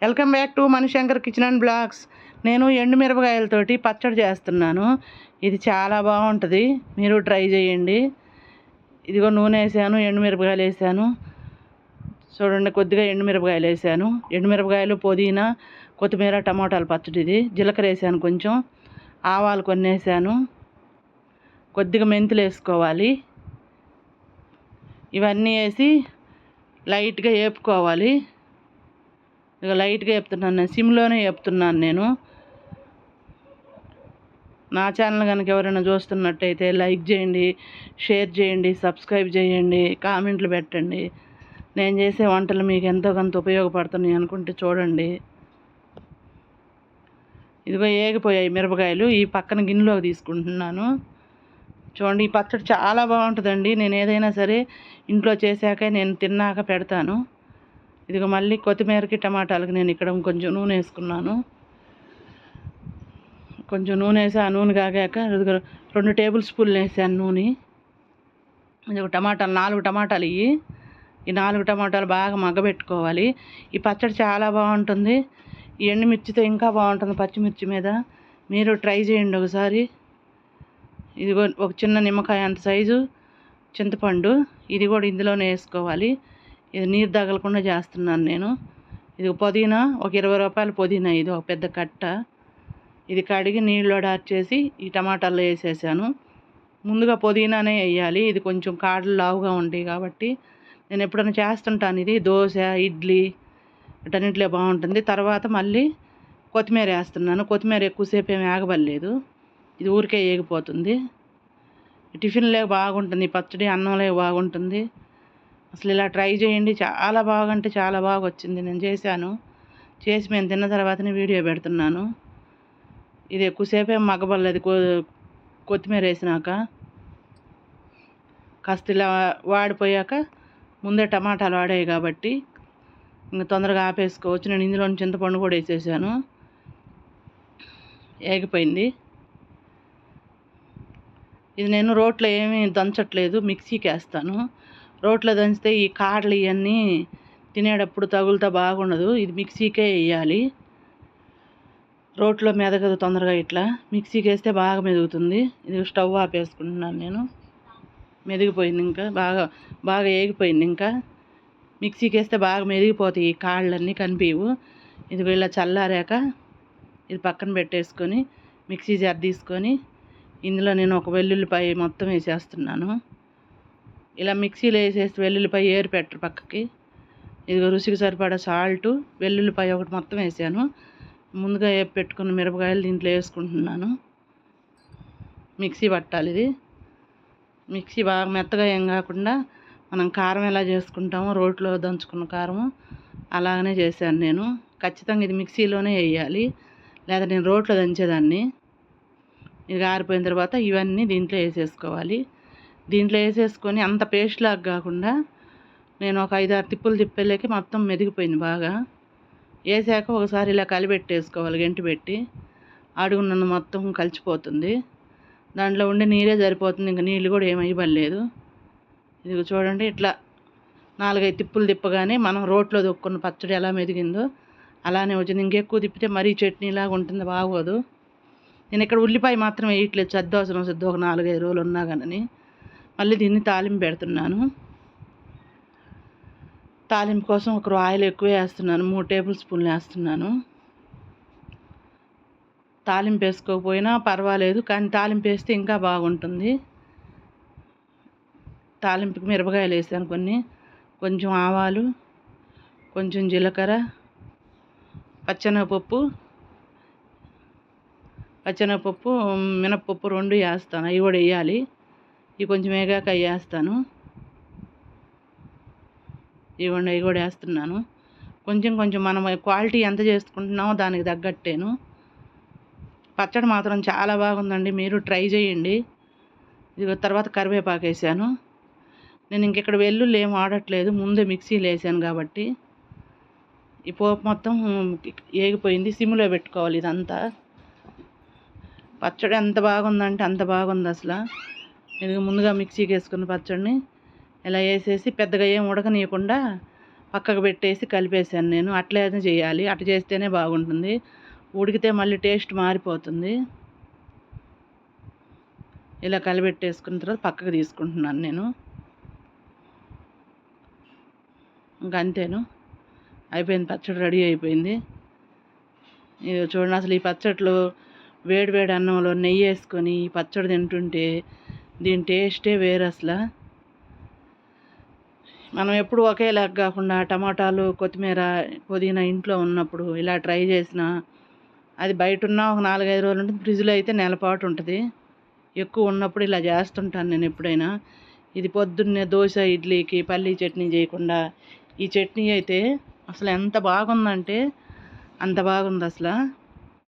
Welcome back to Manishankar kitchen and blogs. నేను ఎండుమిరపకాయలతోటి పచ్చడి చేస్తున్నాను. ఇది చాలా బాగుంటుంది, మీరు ట్రై చేయండి. ఇదిగో నూనె వేసాను, ఎండుమిరపకాయలు వేసాను. చూడండి, కొద్దిగా ఎండుమిరపకాయలు వేసాను. ఎండుమిరపకాయలు, పుదీనా, కొత్తిమీర, టమాటాలు పచ్చడి. ఇది జీలకర్ర వేసాను, కొంచెం ఆవాలు కొన్ని వేసాను, కొద్దిగా మెంతులు వేసుకోవాలి. ఇవన్నీ వేసి లైట్గా వేపుకోవాలి. ఇక లైట్గా వేపుతున్నాను నేను, సిమ్లోనే వేపుతున్నాను నేను. నా ఛానల్ కనుక ఎవరైనా చూస్తున్నట్టయితే లైక్ చేయండి, షేర్ చేయండి, సబ్స్క్రైబ్ చేయండి, కామెంట్లు పెట్టండి. నేను చేసే వంటలు మీకు ఎంతో కొంత ఉపయోగపడుతున్నాయి అనుకుంటే చూడండి. ఇదిగో ఏగిపోయాయి మిరపకాయలు, ఈ పక్కన గిన్నెలోకి తీసుకుంటున్నాను. చూడండి, ఈ పచ్చడి చాలా బాగుంటుందండి. నేను ఏదైనా సరే ఇంట్లో చేశాక నేను తిన్నాక పెడతాను. ఇదిగో మళ్ళీ కొత్తిమీరకి, టమాటాలకి నేను ఇక్కడ కొంచెం నూనె వేసుకున్నాను. కొంచెం నూనె వేసి ఆ నూనె కాగాక 2 టేబుల్ స్పూన్లు వేసాను నూనె. ఇది టమాటాలు 4 టమాటాలు ఇవి. ఈ 4 టమాటాలు బాగా మగ్గబెట్టుకోవాలి. ఈ పచ్చడి చాలా బాగుంటుంది. ఈ ఎండుమిర్చితో ఇంకా బాగుంటుంది, పచ్చిమిర్చి మీద. మీరు ట్రై చేయండి ఒకసారి. ఇదిగో ఒక చిన్న నిమ్మకాయ అంత సైజు చింతపండు, ఇది కూడా ఇందులోనే వేసుకోవాలి. ఇది నీరు తగలకుండా చేస్తున్నాను నేను. ఇది పుదీనా, ఒక 20 రూపాయల పుదీనా, ఇది ఒక పెద్ద కట్ట. ఇది కడిగి నీళ్ళలో డార్చేసి ఈ టమాటాల్లో వేసేసాను. ముందుగా పుదీనానే వేయాలి, ఇది కొంచెం కాడలు లావుగా ఉంటాయి కాబట్టి. నేను ఎప్పుడైనా చేస్తుంటాను, ఇది దోశ, ఇడ్లీ వీటన్నిటిలో బాగుంటుంది. తర్వాత మళ్ళీ కొత్తిమీర వేస్తున్నాను. కొత్తిమీర ఎక్కువసేపు ఏమి ఆగబడలేదు, ఇది ఊరికే ఏగిపోతుంది. టిఫిన్లో బాగుంటుంది ఈ పచ్చడి, అన్నంలో బాగుంటుంది. అసలు ఇలా ట్రై చేయండి, చాలా బాగా అంటే చాలా బాగా వచ్చింది. నేను చేశాను, చేసి మేము తిన్న తర్వాతనే వీడియో పెడుతున్నాను. ఇది ఎక్కువసేపు ఏం మగ్గబడలేదు. కొత్తిమీర వేసినాక కాస్త ఇలా వాడిపోయాక ముందే టమాటాలు వాడాయి కాబట్టి ఇంకా తొందరగా ఆపేసుకోవచ్చు. నేను ఇందులో చింతపండు కూడా వేసేసాను, ఏగిపోయింది. ఇది నేను రోట్లో ఏమీ దంచట్లేదు, మిక్సీకి వేస్తాను. రోట్లో దంచితే ఈ కాడలు ఇవన్నీ తినేటప్పుడు తగులుతా బాగుండదు. ఇది మిక్సీకే వేయాలి, రోట్లో మెదగదు తొందరగా. ఇట్లా మిక్సీకి వేస్తే బాగా మెదుగుతుంది. ఇది స్టవ్ ఆపేసుకుంటున్నాను నేను. మెదిగిపోయింది, ఇంకా బాగా ఏగిపోయింది. ఇంకా మిక్సీకి వేస్తే బాగా మెదిగిపోతాయి ఈ కాళ్ళన్నీ, కనిపించవు. ఇది ఇలా చల్లారాక ఇది పక్కన పెట్టేసుకొని మిక్సీ జార్ తీసుకొని ఇందులో నేను ఒక వెల్లుల్లిపాయ మొత్తం వేసేస్తున్నాను. ఇలా మిక్సీలో వేసేసి వెల్లుల్లిపాయ ఏరు పెట్టరు పక్కకి. ఇదిగో రుచికి సరిపడా సాల్టు, వెల్లుల్లిపాయ ఒకటి మొత్తం వేసాను. ముందుగా వేపి పెట్టుకున్న మిరపకాయలు దీంట్లో వేసుకుంటున్నాను. మిక్సీ పట్టాలి ఇది. మిక్సీ బాగా మెత్తగా ఏం కాకుండా మనం కారం ఎలా చేసుకుంటామో రోట్లో దంచుకున్న కారము అలాగనే చేశాను నేను. ఖచ్చితంగా ఇది మిక్సీలోనే వేయాలి, లేదా నేను రోట్లో దంచేదాన్ని. ఇది ఆరిపోయిన తర్వాత ఇవన్నీ దీంట్లో వేసేసుకోవాలి. దీంట్లో వేసేసుకొని అంత పేస్ట్ లాగా కాకుండా నేను ఒక 5-6 తిప్పులు తిప్పేలేకి మొత్తం మెదిగిపోయింది బాగా. వేసాక ఒకసారి ఇలా కలిపెట్టేసుకోవాలి, గంటి పెట్టి. అడుగున్న మొత్తం కలిసిపోతుంది, దాంట్లో ఉండే నీరే సరిపోతుంది, ఇంకా నీళ్ళు కూడా ఏమి ఇవ్వలేదు. ఇది చూడండి, ఇట్లా 4-5 తిప్పులు తిప్పగానే మనం రోట్లో దొక్కున్న పచ్చడి ఎలా మెదిగిందో అలానే వచ్చింది. ఇంకెక్కువ తిప్పితే మరీ చట్నీలాగా ఉంటుంది, బాగోదు. నేను ఇక్కడ ఉల్లిపాయ మాత్రం వేయట్లేదు, చద్దవసరం వస్తుంది ఒక 4-5 రోజులు ఉన్నా కానీ. మళ్ళీ దీన్ని తాలింపు పెడుతున్నాను. తాలింపు కోసం ఒక ఆయిల్ ఎక్కువ వేస్తున్నాను, 3 టేబుల్ స్పూన్లు వేస్తున్నాను. తాలింపు వేసుకోకపోయినా పర్వాలేదు, కానీ తాలింపు వేస్తే ఇంకా బాగుంటుంది. తాలింపుకి మిరపకాయలు వేసాను కొన్ని, కొంచెం ఆవాలు, కొంచెం జీలకర్ర, పచ్చెనగపప్పు, మినప్పప్పు 2 వేస్తాను. అవి కూడా వేయాలి. ఇవి కొంచెం వేగాక అవి వేస్తాను. ఇవ్వండి, అవి కూడా వేస్తున్నాను. కొంచెం మనం క్వాలిటీ ఎంత చేసుకుంటున్నామో దానికి తగ్గట్టేను. పచ్చడి మాత్రం చాలా బాగుందండి, మీరు ట్రై చేయండి. ఇది తర్వాత కరివేపాకు వేసాను. నేను ఇంకెక్కడ వెల్లుల్లి ఏం వాడట్లేదు, ముందే మిక్సీలో వేసాను కాబట్టి. ఈ పోపు మొత్తం ఏగిపోయింది, సిమ్లో పెట్టుకోవాలి ఇదంతా. పచ్చడి ఎంత బాగుందంటే అంత బాగుంది అసలు. ఇది ముందుగా మిక్సీకి వేసుకున్న పచ్చడిని ఇలా వేసేసి పెద్దగా ఏం ఉడకనీయకుండా పక్కకు పెట్టేసి కలిపేసాను నేను. అట్లనే చేయాలి, అట్లా చేస్తేనే బాగుంటుంది. ఉడికితే మళ్ళీ టేస్ట్ మారిపోతుంది. ఇలా కలిపెట్టేసుకున్న తర్వాత పక్కకు తీసుకుంటున్నాను నేను. ఇంక అంతేను, అయిపోయింది, పచ్చడి రెడీ అయిపోయింది. ఇది చూడండి, అసలు ఈ పచ్చడిలో వేడి వేడి అన్నంలో నెయ్యి వేసుకొని ఈ పచ్చడి తింటుంటే దీని టేస్టే వేరు అసలు. మనం ఎప్పుడు ఒకేలాగా కాకుండా టమాటాలు, కొత్తిమీర, పుదీనా ఇంట్లో ఉన్నప్పుడు ఇలా ట్రై చేసిన అది బయట ఉన్న ఒక 4-5 రోజులు ఉంటుంది, ఫ్రిడ్జ్లో అయితే నెలపాటు ఉంటుంది. ఎక్కువ ఉన్నప్పుడు ఇలా చేస్తుంటాను నేను ఎప్పుడైనా. ఇది పొద్దున్నే దోశ, ఇడ్లీకి పల్లీ చట్నీ చేయకుండా ఈ చట్నీ అయితే అసలు ఎంత బాగుందంటే అంత బాగుంది అసలు.